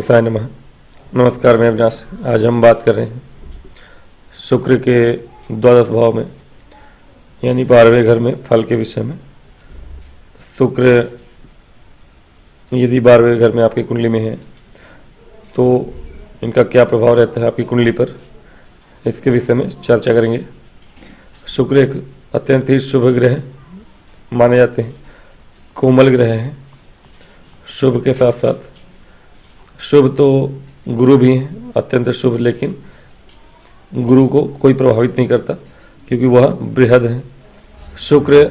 गणेशाय नमः। नमस्कार, मैं अविनाश। आज हम बात कर रहे हैं शुक्र के द्वादश भाव में यानी 12वें घर में फल के विषय में। शुक्र यदि 12वें घर में आपकी कुंडली में है तो इनका क्या प्रभाव रहता है आपकी कुंडली पर, इसके विषय में चर्चा करेंगे। शुक्र एक अत्यंत ही शुभ ग्रह माने जाते हैं, कोमल ग्रह हैं। शुभ के साथ साथ शुभ तो गुरु भी हैं, अत्यंत शुभ, लेकिन गुरु को कोई प्रभावित नहीं करता क्योंकि वह बृहद है। शुक्र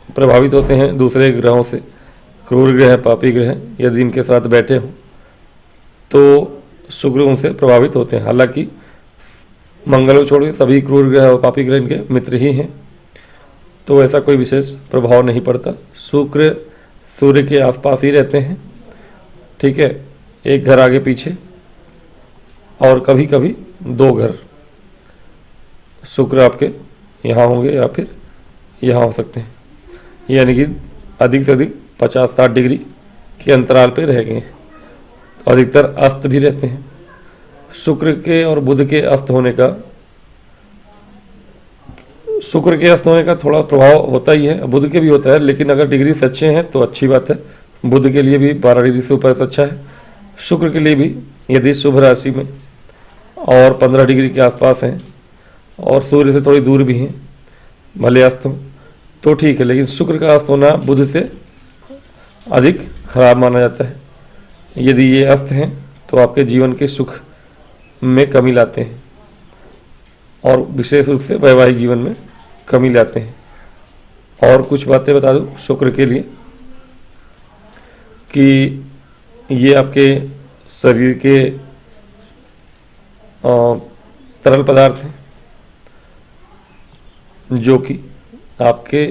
प्रभावित होते हैं दूसरे ग्रहों से, क्रूर ग्रह, पापी ग्रह यदि इनके साथ बैठे हों तो शुक्र उनसे प्रभावित होते हैं। हालांकि मंगल को छोड़ के सभी क्रूर ग्रह और पापी ग्रह इनके मित्र ही हैं, तो ऐसा कोई विशेष प्रभाव नहीं पड़ता। शुक्र सूर्य के आसपास ही रहते हैं, ठीक है, एक घर आगे पीछे, और कभी कभी दो घर। शुक्र आपके यहाँ होंगे या फिर यहाँ हो सकते हैं, यानी कि अधिक से अधिक 50-60 डिग्री के अंतराल पे रहेंगे। तो अधिकतर अस्त भी रहते हैं। शुक्र के और बुध के अस्त होने का, शुक्र के अस्त होने का थोड़ा प्रभाव होता ही है, बुध के भी होता है, लेकिन अगर डिग्री से अच्छे हैं तो अच्छी बात है। बुध के लिए भी 12 डिग्री से ऊपर अच्छा है। शुक्र के लिए भी यदि शुभ राशि में और 15 डिग्री के आसपास हैं और सूर्य से थोड़ी दूर भी हैं, भले अस्त हो तो ठीक है, लेकिन शुक्र का अस्त होना बुध से अधिक खराब माना जाता है। यदि ये अस्त हैं तो आपके जीवन के सुख में कमी लाते हैं और विशेष रूप से वैवाहिक जीवन में कमी लाते हैं। और कुछ बातें बता दूं शुक्र के लिए कि ये आपके शरीर के तरल पदार्थ हैं जो कि आपके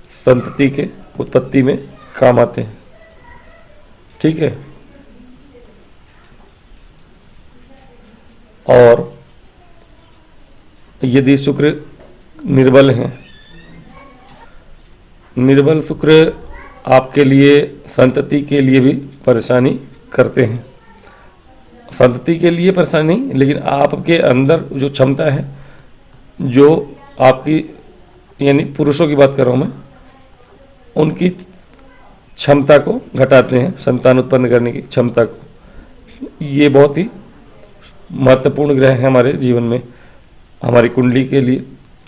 संतति के उत्पत्ति में काम आते हैं, ठीक है। और यदि शुक्र निर्बल हैं, निर्बल शुक्र आपके लिए संतति के लिए भी परेशानी करते हैं। संतति के लिए परेशानी नहीं, लेकिन आपके अंदर जो क्षमता है, जो आपकी, यानी पुरुषों की बात कर रहा हूँ मैं, उनकी क्षमता को घटाते हैं, संतान उत्पन्न करने की क्षमता को। ये बहुत ही महत्वपूर्ण ग्रह है हमारे जीवन में, हमारी कुंडली के लिए।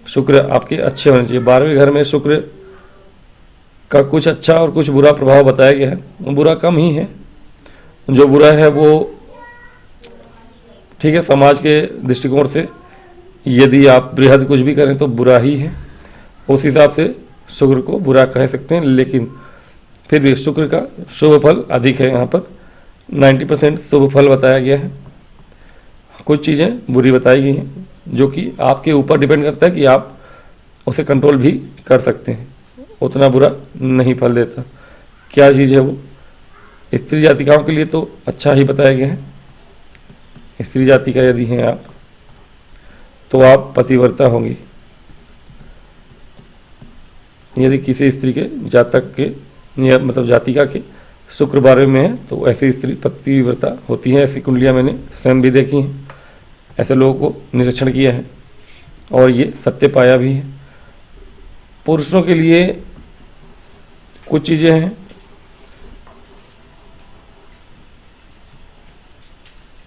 शुक्र आपके अच्छे होने चाहिए। 12वें घर में शुक्र का कुछ अच्छा और कुछ बुरा प्रभाव बताया गया है। बुरा कम ही है, जो बुरा है वो ठीक है, समाज के दृष्टिकोण से यदि आप बृहद कुछ भी करें तो बुरा ही है, उस हिसाब से शुक्र को बुरा कह सकते हैं। लेकिन फिर भी शुक्र का शुभ फल अधिक है। यहाँ पर 90% शुभ फल बताया गया है। कुछ चीज़ें बुरी बताई गई हैं जो कि आपके ऊपर डिपेंड करता है कि आप उसे कंट्रोल भी कर सकते हैं, उतना बुरा नहीं फल देता। क्या चीज़ है वो? स्त्री जातिकाओं के लिए तो अच्छा ही बताया गया है। स्त्री जाति का यदि हैं आप तो आप पतिव्रता होंगी। यदि किसी स्त्री के जातक के या मतलब जातिका के शुक्र 12वें में है तो ऐसी स्त्री पतिव्रता होती है। ऐसी कुंडलियाँ मैंने स्वयं भी देखी हैं, ऐसे लोगों को निरीक्षण किया है और ये सत्य पाया भी है। पुरुषों के लिए कुछ चीज़ें हैं।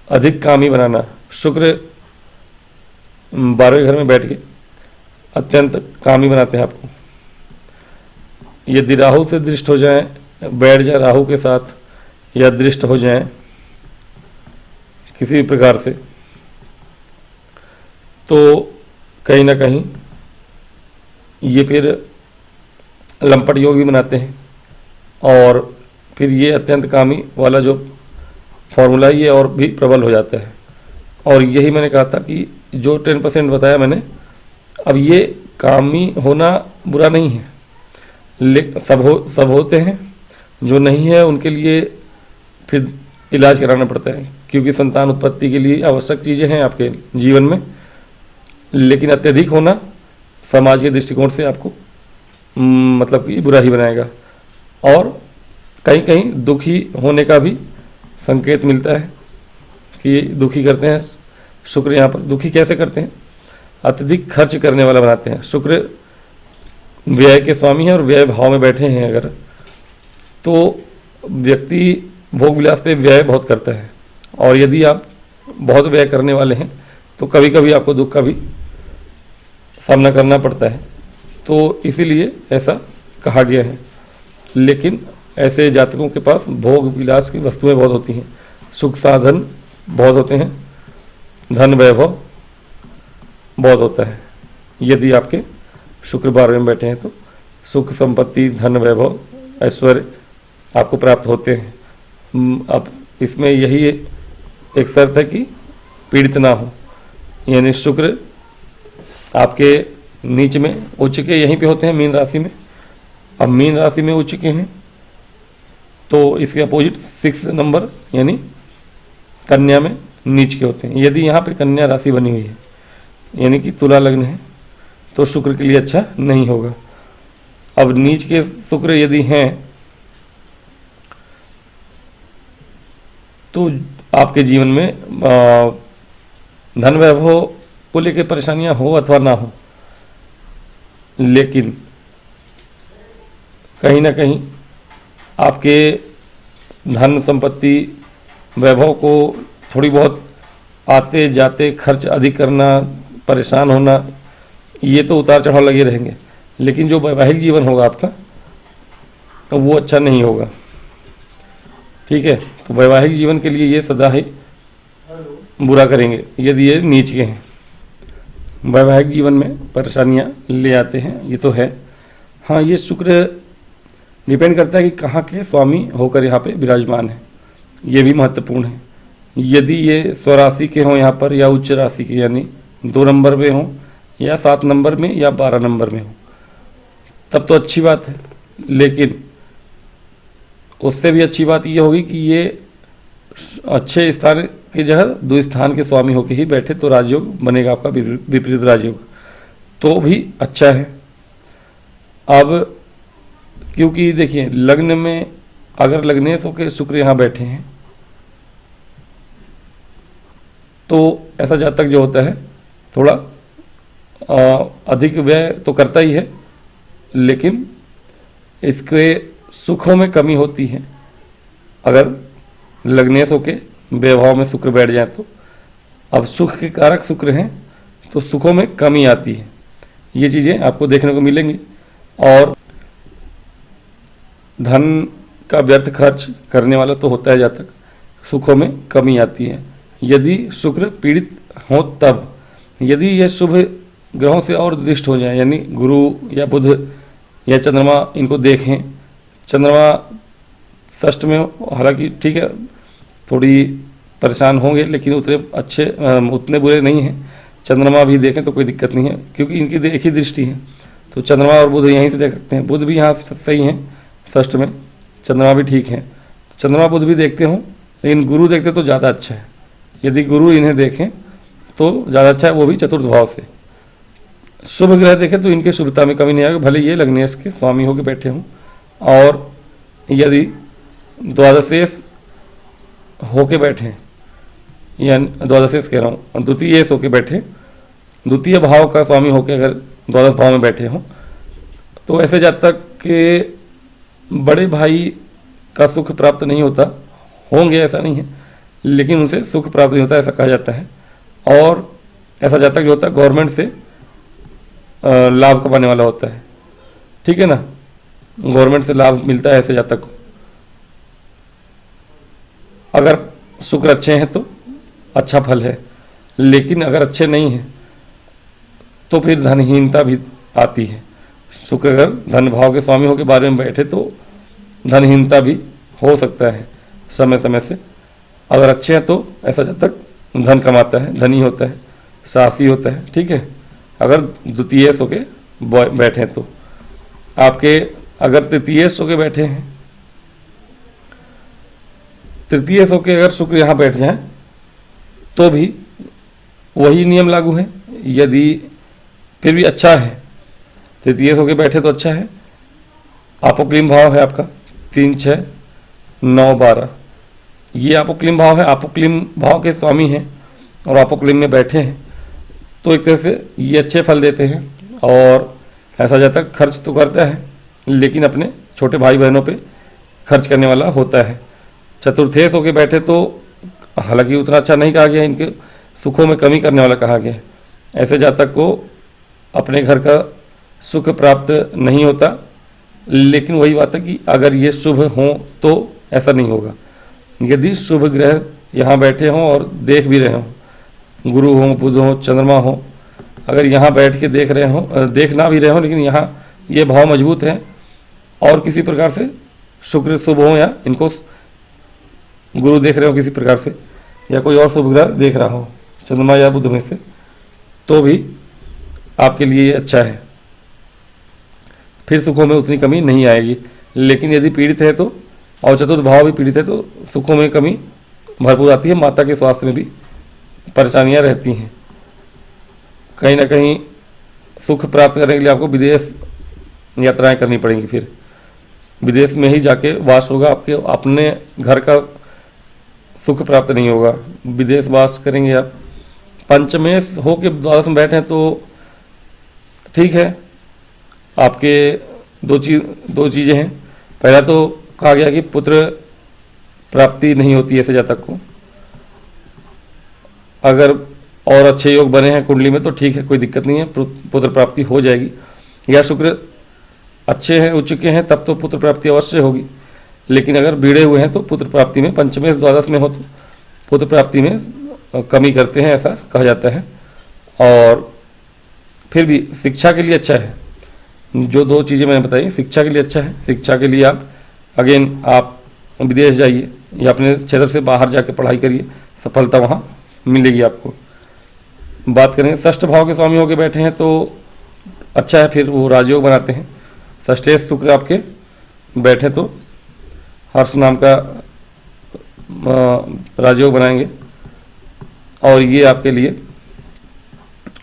अधिक कामी बनाना, शुक्र 12वें घर में बैठ के अत्यंत कामी बनाते हैं आपको। यदि राहु से दृष्ट हो जाए, बैठ जाए राहु के साथ, या दृष्ट हो जाए किसी भी प्रकार से, तो कहीं ना कहीं ये फिर लंपट योग भी बनाते हैं। और फिर ये अत्यंत कामी वाला जो फॉर्मूला ये और भी प्रबल हो जाता है। और यही मैंने कहा था कि जो 10% बताया मैंने, अब ये कामी होना बुरा नहीं है, लेकिन सब होते हैं। जो नहीं है उनके लिए फिर इलाज कराना पड़ता है, क्योंकि संतान उत्पत्ति के लिए आवश्यक चीज़ें हैं आपके जीवन में। लेकिन अत्यधिक होना समाज के दृष्टिकोण से आपको मतलब कि बुरा ही बनाएगा। और कहीं कहीं दुखी होने का भी संकेत मिलता है कि दुखी करते हैं। शुक्र यहाँ पर दुखी कैसे करते हैं? अत्यधिक खर्च करने वाला बनाते हैं। शुक्र व्यय के स्वामी हैं और व्यय भाव में बैठे हैं अगर, तो व्यक्ति भोग विलास पे व्यय बहुत करता है, और यदि आप बहुत व्यय करने वाले हैं तो कभी कभी आपको दुख का भी सामना करना पड़ता है। तो इसीलिए ऐसा कहा गया है। लेकिन ऐसे जातकों के पास भोग विलास की वस्तुएं बहुत होती हैं, सुख साधन बहुत होते हैं, धन वैभव बहुत होता है। यदि आपके शुक्र 12वें में बैठे हैं तो सुख संपत्ति धन वैभव ऐश्वर्य आपको प्राप्त होते हैं। अब इसमें यही एक शर्त है कि पीड़ित ना हो, यानी शुक्र आपके नीच में उच्च के यहीं पे होते हैं मीन राशि में। अब मीन राशि में उच्च के हैं तो इसके अपोजिट 6 नंबर यानी कन्या में नीच के होते हैं। यदि यहाँ पे कन्या राशि बनी हुई है यानी कि तुला लग्न है तो शुक्र के लिए अच्छा नहीं होगा। अब नीच के शुक्र यदि हैं तो आपके जीवन में धन वैभव को लेकर परेशानियां हो अथवा ना हो, लेकिन कहीं ना कहीं आपके धन संपत्ति वैभव को थोड़ी बहुत आते जाते खर्च अधिक करना, परेशान होना, ये तो उतार चढ़ाव लगे रहेंगे। लेकिन जो वैवाहिक जीवन होगा आपका तो वो अच्छा नहीं होगा। ठीक है, तो वैवाहिक जीवन के लिए ये सदा ही बुरा करेंगे यदि ये नीच के हैं। वैवाहिक जीवन में परेशानियां ले आते हैं, ये तो है। हाँ, ये शुक्र डिपेंड करता है कि कहाँ के स्वामी होकर यहाँ पे विराजमान है, ये भी महत्वपूर्ण है। यदि ये स्वराशि के हों यहाँ पर या उच्च राशि के यानी 2 नंबर में हों या 7 नंबर में या 12 नंबर में हों तब तो अच्छी बात है। लेकिन उससे भी अच्छी बात ये होगी कि ये अच्छे स्थान की जगह 2 स्थान के स्वामी होकर ही बैठे तो राजयोग बनेगा आपका, विपरीत राजयोग, तो भी अच्छा है। अब क्योंकि देखिए लग्न में अगर लग्नेश होकर शुक्र यहाँ बैठे हैं तो ऐसा जातक जो होता है थोड़ा अधिक व्यय तो करता ही है, लेकिन इसके सुखों में कमी होती है। अगर लग्नेश होके वैभव में शुक्र बैठ जाए तो अब सुख के कारक शुक्र हैं तो सुखों में कमी आती है। ये चीज़ें आपको देखने को मिलेंगी। और धन का व्यर्थ खर्च करने वाला तो होता है जातक, सुखों में कमी आती है यदि शुक्र पीड़ित हो तब। यदि यह शुभ ग्रहों से और दृष्ट हो जाए यानी गुरु या बुध या चंद्रमा इनको देखें, चंद्रमा षष्ठ में हालांकि ठीक है थोड़ी परेशान होंगे लेकिन उतने बुरे नहीं हैं। चंद्रमा भी देखें तो कोई दिक्कत नहीं है क्योंकि इनकी एक ही दृष्टि है, तो चंद्रमा और बुध यहीं से देख सकते हैं। बुध भी यहाँ सही हैं षष्ठ में, चंद्रमा भी ठीक है, चंद्रमा बुध भी देखते हों, लेकिन गुरु देखते तो ज़्यादा अच्छा है। यदि गुरु इन्हें देखें तो ज़्यादा अच्छा है, वो भी चतुर्थ भाव से। शुभ ग्रह देखें तो इनके शुभता में कमी नहीं आएगी, भले ये लग्नेश के स्वामी होकर बैठे हों। और यदि द्वादशेश होके बैठे या द्वादशेश कह रहा हूँ द्वितीयेश होके बैठे, द्वितीय भाव का स्वामी होके अगर द्वादश भाव में बैठे हों तो ऐसे जातक के बड़े भाई का सुख प्राप्त नहीं होता, होंगे ऐसा नहीं है, लेकिन उनसे सुख प्राप्त नहीं होता ऐसा कहा जाता है। और ऐसा जातक जो होता है गवर्नमेंट से लाभ कमाने वाला होता है, ठीक है ना, गवर्नमेंट से लाभ मिलता है ऐसे जातक को। अगर शुक्र अच्छे हैं तो अच्छा फल है, लेकिन अगर अच्छे नहीं हैं तो फिर धनहीनता भी आती है। शुक्र अगर धन भाव के स्वामी होकर बारे में बैठे तो धनहीनता भी हो सकता है समय समय से। अगर अच्छे हैं तो ऐसा जब तक धन कमाता है, धनी होता है, साहसी होता है, ठीक है। अगर द्वितीयेश होके बैठे तो आपके, अगर तृतीयेश होके बैठे हैं, तृतीयेश होके अगर शुक्र यहाँ बैठ जाए तो भी वही नियम लागू है। यदि फिर भी अच्छा है, तृतीयेश होके बैठे तो अच्छा है। अपोक्लिम भाव है आपका 3, 6, 9, 12, ये अपोक्लिम भाव है, अपोक्लिम भाव के स्वामी हैं और अपोक्लिम में बैठे हैं, तो एक तरह से ये अच्छे फल देते हैं। और ऐसा जाता है खर्च तो करता है लेकिन अपने छोटे भाई बहनों पे खर्च करने वाला होता है। चतुर्थेश होके बैठे तो हालांकि उतना अच्छा नहीं कहा गया, इनके सुखों में कमी करने वाला कहा गया है। ऐसे जातक को अपने घर का सुख प्राप्त नहीं होता, लेकिन वही बात है कि अगर ये शुभ हों तो ऐसा नहीं होगा। यदि शुभ ग्रह यहाँ बैठे हों और देख भी रहे हों, गुरु हों, बुध हों, चंद्रमा हो, अगर यहाँ बैठ के देख रहे हों, देखना भी रहे हों, लेकिन यहाँ ये भाव मजबूत है और किसी प्रकार से शुक्र शुभ हो या इनको गुरु देख रहे हो किसी प्रकार से, या कोई और शुभ ग्रह देख रहा हो चंद्रमा या बुध में से, तो भी आपके लिए ये अच्छा है, फिर सुखों में उतनी कमी नहीं आएगी। लेकिन यदि पीड़ित है तो, और चतुर्थ भाव भी पीड़ित है तो सुखों में कमी भरपूर आती है। माता के स्वास्थ्य में भी परेशानियां रहती हैं। कहीं ना कहीं सुख प्राप्त करने के लिए आपको विदेश यात्राएं करनी पड़ेंगी, फिर विदेश में ही जाके वास होगा, आपके अपने घर का सुख प्राप्त नहीं होगा, विदेश वास करेंगे आप। पंचमेश हो के द्वादश में बैठे हैं तो ठीक है, आपके दो चीज़ें हैं। पहला तो कहा गया कि पुत्र प्राप्ति नहीं होती ऐसे जातक को, अगर और अच्छे योग बने हैं कुंडली में तो ठीक है, कोई दिक्कत नहीं है, पुत्र प्राप्ति हो जाएगी। या शुक्र अच्छे हैं, उच्च के हैं, तब तो पुत्र प्राप्ति अवश्य होगी। लेकिन अगर बिगड़े हुए हैं तो पुत्र प्राप्ति में, पंचमेश द्वादश में हो तो पुत्र प्राप्ति में कमी करते हैं, ऐसा कहा जाता है। और फिर भी शिक्षा के लिए अच्छा है, जो दो चीज़ें मैंने बताई शिक्षा के लिए अच्छा है। शिक्षा के लिए आप आप विदेश जाइए या अपने क्षेत्र से बाहर जाके पढ़ाई करिए, सफलता वहाँ मिलेगी आपको। बात करें षष्ठ भाव के स्वामी होकर बैठे हैं तो अच्छा है, फिर वो राजयोग बनाते हैं। षष्ठेश शुक्र आपके बैठे तो हर्ष नाम का राजयोग बनाएंगे और ये आपके लिए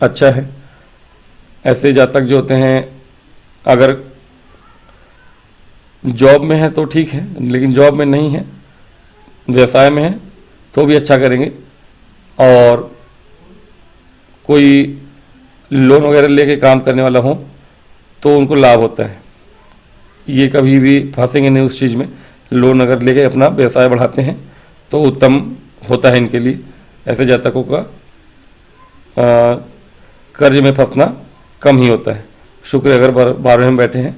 अच्छा है। ऐसे जातक जो होते हैं अगर जॉब में है तो ठीक है, लेकिन जॉब में नहीं है, व्यवसाय में है तो भी अच्छा करेंगे। और कोई लोन वगैरह लेके काम करने वाला हो तो उनको लाभ होता है, ये कभी भी फंसेंगे नहीं उस चीज़ में। लोन अगर लेके अपना व्यवसाय बढ़ाते हैं तो उत्तम होता है इनके लिए। ऐसे जातकों का कर्ज में फंसना कम ही होता है। शुक्र अगर 12वें में बैठे हैं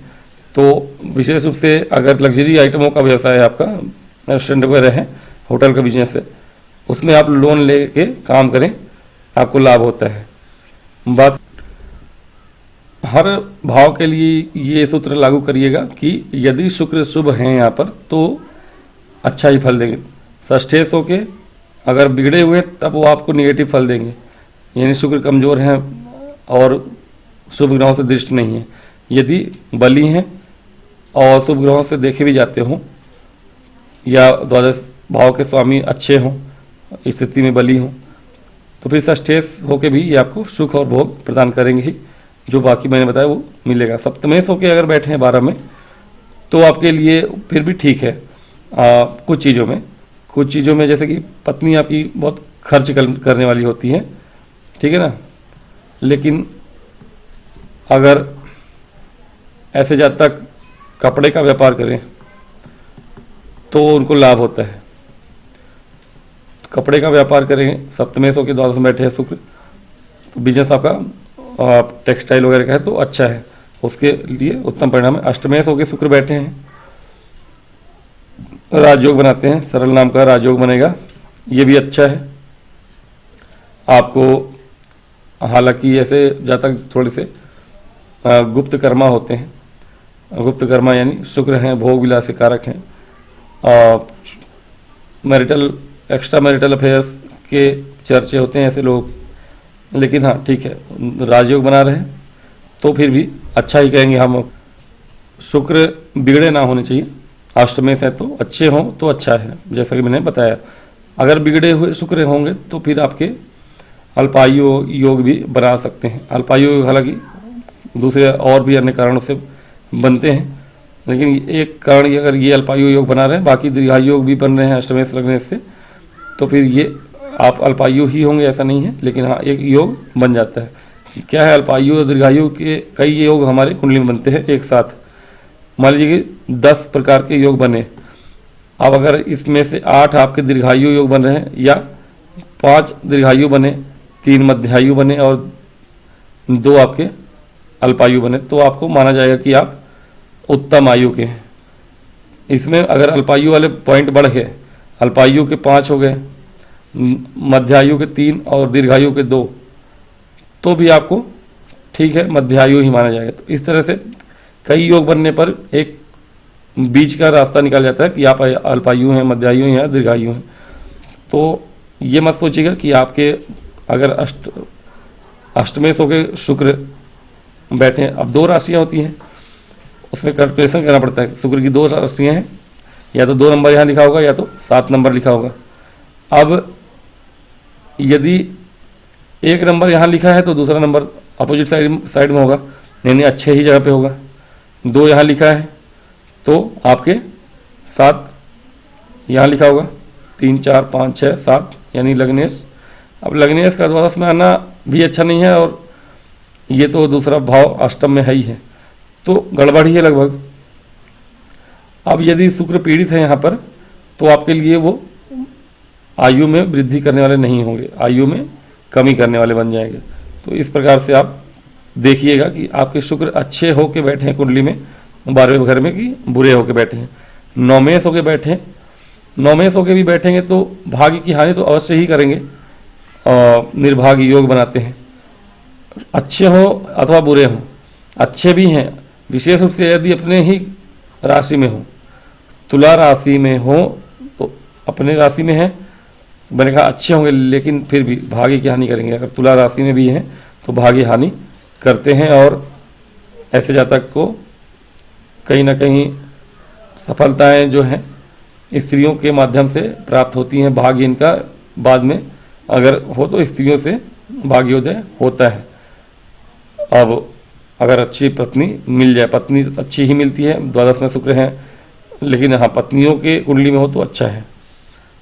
तो विशेष रूप से अगर लग्जरी आइटमों का व्यवसाय है आपका, रेस्टोरेंट वगैरह है, होटल का बिजनेस है, उसमें आप लोन लेके काम करें, आपको लाभ होता है। बात हर भाव के लिए ये सूत्र लागू करिएगा कि यदि शुक्र शुभ हैं यहाँ पर तो अच्छा ही फल देंगे। षष्ठेश होके अगर बिगड़े हुए तब वो आपको निगेटिव फल देंगे, यानी शुक्र कमज़ोर हैं और शुभ ग्रहों से दृष्टि नहीं है। यदि बली हैं और शुभ ग्रहों से देखे भी जाते हों या द्वादश भाव के स्वामी अच्छे हों, स्थिति में बली हों, तो फिर षष्ठेश होके भी ये आपको सुख और भोग प्रदान करेंगे ही, जो बाकी मैंने बताया वो मिलेगा। सप्तमेश होके अगर बैठे हैं 12 में तो आपके लिए फिर भी ठीक है। कुछ चीज़ों में जैसे कि पत्नी आपकी बहुत खर्च करने वाली होती है, ठीक है ना, लेकिन अगर ऐसे जातक कपड़े का व्यापार करें तो उनको लाभ होता है। कपड़े का व्यापार करें, सप्तमेश होकर द्वादश में बैठे हैं शुक्र, तो बिजनेस आपका टेक्सटाइल वगैरह का है तो अच्छा है, उसके लिए उत्तम परिणाम है। अष्टमेश होकर शुक्र बैठे हैं, राजयोग बनाते हैं, सरल नाम का राजयोग बनेगा, ये भी अच्छा है आपको। हालांकि ऐसे जातक थोड़े से गुप्त कर्मा होते हैं, गुप्त कर्मा यानी शुक्र हैं, भोग विलास के कारक हैं, एक्स्ट्रा मैरिटल अफेयर्स के चर्चे होते हैं ऐसे लोग। लेकिन हाँ ठीक है, राजयोग बना रहे हैं तो फिर भी अच्छा ही कहेंगे हम। शुक्र बिगड़े ना होने चाहिए, अष्टमेश है तो अच्छे हों तो अच्छा है, जैसा कि मैंने बताया। अगर बिगड़े हुए शुक्र होंगे तो फिर आपके अल्पायु योग भी बना सकते हैं। अल्पायु योग हालांकि दूसरे और भी अन्य कारणों से बनते हैं, लेकिन एक कारण ये, अगर ये अल्पायु योग बना रहे हैं, बाकी दीर्घायु योग भी बन रहे हैं अष्टमेश लगने से, तो फिर ये आप अल्पायु ही होंगे ऐसा नहीं है, लेकिन हाँ एक योग बन जाता है। क्या है, अल्पायु और दीर्घायु के कई योग हमारे कुंडली में बनते हैं एक साथ। मान लीजिए कि 10 प्रकार के योग बने, अब अगर इसमें से 8 आपके दीर्घायु योग बन रहे हैं, या 5 दीर्घायु बने, 3 मध्यायु बने और 2 आपके अल्पायु बने, तो आपको माना जाएगा कि आप उत्तम आयु के हैं। इसमें अगर अल्पायु वाले पॉइंट बढ़ गए, अल्पायु के 5 हो गए, मध्यायु के 3 और दीर्घायु के 2, तो भी आपको ठीक है मध्यायु ही माना जाएगा। तो इस तरह से कई योग बनने पर एक बीच का रास्ता निकाल जाता है कि आप अल्पायु हैं, मध्यायु हैं या दीर्घायु हैं। तो ये मत सोचिएगा कि आपके अगर अष्टमेश होकर शुक्र बैठे हैं, अब 2 राशियाँ होती हैं, उसमें कैलकुलेशन करना पड़ता है। शुक्र की 2 राशियाँ हैं, या तो 2 नंबर यहाँ लिखा होगा या तो 7 नंबर लिखा होगा। अब यदि 1 नंबर यहाँ लिखा है तो दूसरा नंबर अपोजिट साइड में होगा, यानी अच्छे ही जगह पे होगा। 2 यहाँ लिखा है तो आपके 7 यहाँ लिखा होगा, 3 4 5 6 7 यानी लग्नेश। अब लग्नेश का द्वादश में आना भी अच्छा नहीं है, और ये तो दूसरा भाव अष्टम में है ही है, तो गड़बड़ ही है लगभग। अब यदि शुक्र पीड़ित है यहाँ पर, तो आपके लिए वो आयु में वृद्धि करने वाले नहीं होंगे, आयु में कमी करने वाले बन जाएंगे। तो इस प्रकार से आप देखिएगा कि आपके शुक्र अच्छे होके बैठे हैं कुंडली में 12वें घर में, कि बुरे होके बैठे हैं। नौमेश होके बैठे हैं, नौमेश होके भी बैठेंगे तो भाग्य की हानि तो अवश्य ही करेंगे, निर्भाग्य योग बनाते हैं। अच्छे हो अथवा बुरे हों, अच्छे भी हैं, विशेष रूप से यदि अपने ही राशि में हो, तुला राशि में हो तो अपने राशि में है, मैंने कहा अच्छे होंगे, लेकिन फिर भी भाग्य की हानि करेंगे। अगर तुला राशि में भी हैं तो भाग्य हानि करते हैं, और ऐसे जातक को कहीं ना कहीं सफलताएं जो हैं स्त्रियों के माध्यम से प्राप्त होती हैं। भाग्य इनका बाद में अगर हो तो स्त्रियों से भाग्योदय होता है। अब अगर अच्छी पत्नी मिल जाए, पत्नी अच्छी ही मिलती है, द्वादश में शुक्र है, लेकिन हाँ पत्नियों के कुंडली में हो तो अच्छा है।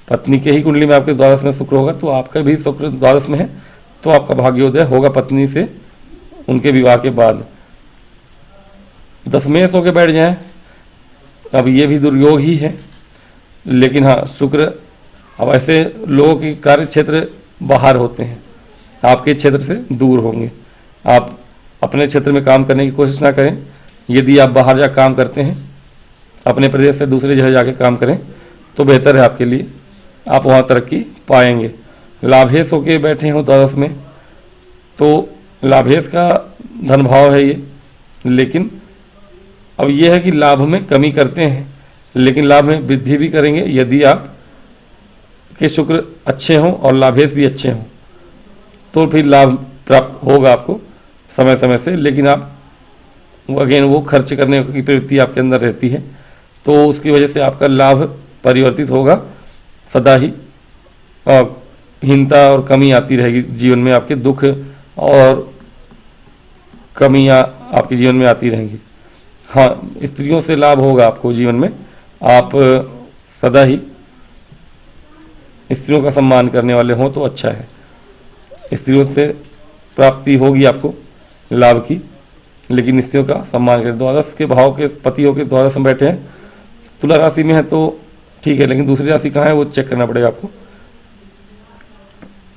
पत्नी के ही कुंडली में आपके द्वादश में शुक्र होगा, तो आपका भी शुक्र द्वादश में है तो आपका भाग्योदय होगा पत्नी से उनके विवाह के बाद। दशमेश होकर बैठ जाए, अब ये भी दुर्योग ही है, लेकिन हाँ शुक्र, अब ऐसे लोगों के कार्य क्षेत्र बाहर होते हैं, आपके क्षेत्र से दूर होंगे। आप अपने क्षेत्र में काम करने की कोशिश ना करें। यदि आप बाहर जा काम करते हैं, अपने प्रदेश से दूसरे जगह जाके काम करें तो बेहतर है आपके लिए, आप वहाँ तरक्की पाएंगे। लाभेश होके बैठे हों द्वादश में, तो लाभेश का धन भाव है ये, लेकिन अब ये है कि लाभ में कमी करते हैं, लेकिन लाभ में वृद्धि भी करेंगे यदि आप के शुक्र अच्छे हों और लाभेश भी अच्छे हों, तो फिर लाभ प्राप्त होगा आपको समय समय से। लेकिन आप अगेन वो खर्च करने की प्रवृत्ति आपके अंदर रहती है, तो उसकी वजह से आपका लाभ परिवर्तित होगा सदा ही, और हीनता और कमी आती रहेगी जीवन में, आपके दुख और कमियां आपके जीवन में आती रहेंगी। हाँ स्त्रियों से लाभ होगा आपको जीवन में, आप सदा ही स्त्रियों का सम्मान करने वाले हों तो अच्छा है। स्त्रियों से प्राप्ति होगी आपको लाभ की, लेकिन स्त्रियों का सम्मान करें। द्वादश के भाव के पति होकर द्वादश में बैठे हैं, तुला राशि में है तो ठीक है, लेकिन दूसरी राशि कहाँ है वो चेक करना पड़ेगा आपको,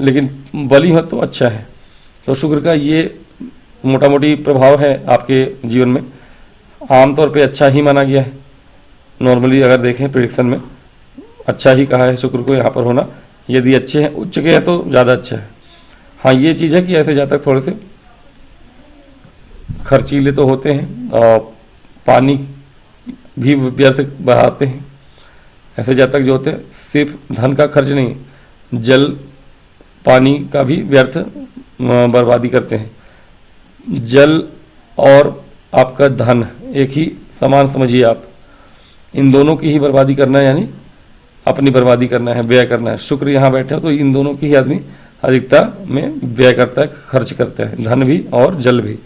लेकिन बली हो तो अच्छा है। तो शुक्र का ये मोटा मोटी प्रभाव है आपके जीवन में। आमतौर पे अच्छा ही माना गया है, नॉर्मली अगर देखें प्रेडिक्शन में अच्छा ही कहा है शुक्र को यहाँ पर होना। यदि अच्छे हैं, उच्च के हैं तो ज़्यादा अच्छा है। हाँ ये चीज़ है कि ऐसे जातक थोड़े से खर्चीले तो होते हैं, और पानी भी व्यर्थ बहाते हैं। ऐसे जातक जो होते हैं सिर्फ धन का खर्च नहीं, जल पानी का भी व्यर्थ बर्बादी करते हैं। जल और आपका धन एक ही समान समझिए आप, इन दोनों की ही बर्बादी करना है, यानी अपनी बर्बादी करना है, व्यय करना है। शुक्र यहाँ बैठे हो तो इन दोनों की ही आदमी अधिकता में व्यय करता है, खर्च करता है, धन भी और जल भी।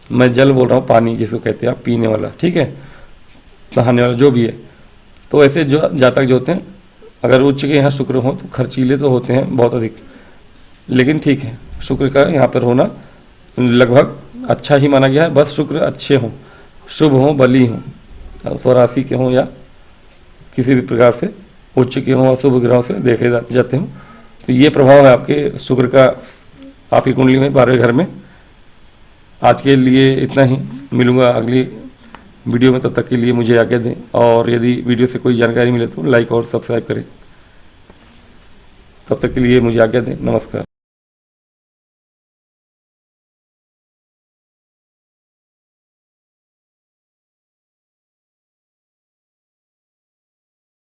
मैं जल बोल रहा हूँ, पानी जिसको कहते हैं आप पीने वाला, ठीक है। नहाने वाला जो भी है। तो ऐसे जो जातक जो होते हैं, अगर उच्च के यहाँ शुक्र हो तो खर्चीले तो होते हैं बहुत अधिक, लेकिन ठीक है, शुक्र का यहाँ पर होना लगभग अच्छा ही माना गया है। बस शुक्र अच्छे हों, शुभ हों, बली हों, स्वराशि के हों या किसी भी प्रकार से उच्च के हों, अशुभ ग्रहों से देखे जाते हों। तो ये प्रभाव है आपके शुक्र का आपकी कुंडली में 12वें घर में। आज के लिए इतना ही, मिलूंगा अगली वीडियो में, तब तक के लिए मुझे आज्ञा दें। और यदि वीडियो से कोई जानकारी मिले तो लाइक और सब्सक्राइब करें। तब तक के लिए मुझे आज्ञा दें। नमस्कार।